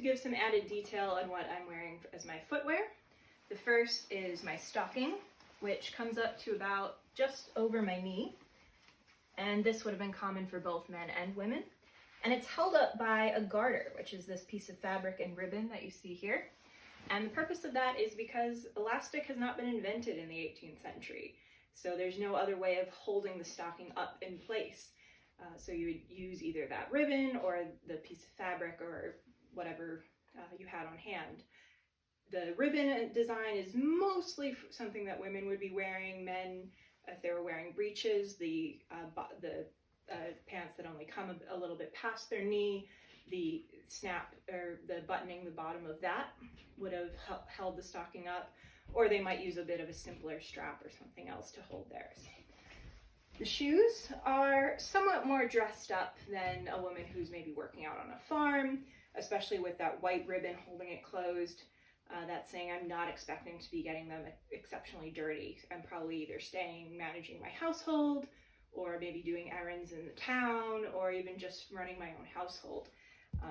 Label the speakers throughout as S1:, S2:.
S1: to give some added detail on what I'm wearing as my footwear. The first is my stocking, which comes up to about just over my knee. And this would have been common for both men and women. And it's held up by a garter, which is this piece of fabric and ribbon that you see here. And the purpose of that is because elastic has not been invented in the 18th century. So there's no other way of holding the stocking up in place. So you would use either that ribbon or the piece of fabric or whatever you had on hand. The ribbon design is mostly something that women would be wearing. Men, if they were wearing breeches, the pants that only come a little bit past their knee, the snap or the buttoning the bottom of that would have held the stocking up, or they might use a bit of a simpler strap or something else to hold theirs. The shoes are somewhat more dressed up than a woman who's maybe working out on a farm, especially with that white ribbon holding it closed. That's saying I'm not expecting to be getting them exceptionally dirty. I'm probably either managing my household, or maybe doing errands in the town, or even just running my own household.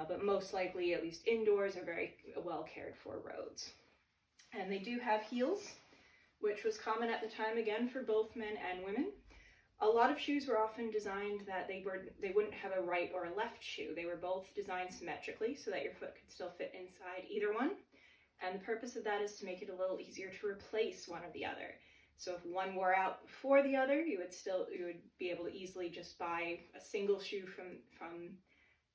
S1: But most likely, at least indoors, are very well cared for roads. And they do have heels, which was common at the time, again, for both men and women. A lot of shoes were often designed that they wouldn't have a right or a left shoe. They were both designed symmetrically so that your foot could still fit inside either one. And the purpose of that is to make it a little easier to replace one or the other. So if one wore out before the other, you would be able to easily just buy a single shoe from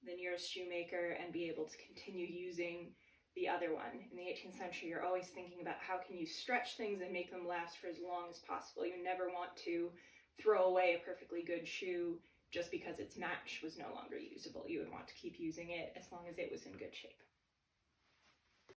S1: the nearest shoemaker and be able to continue using the other one. In the 18th century, you're always thinking about how can you stretch things and make them last for as long as possible. You never want to throw away a perfectly good shoe just because its match was no longer usable. You would want to keep using it as long as it was in good shape.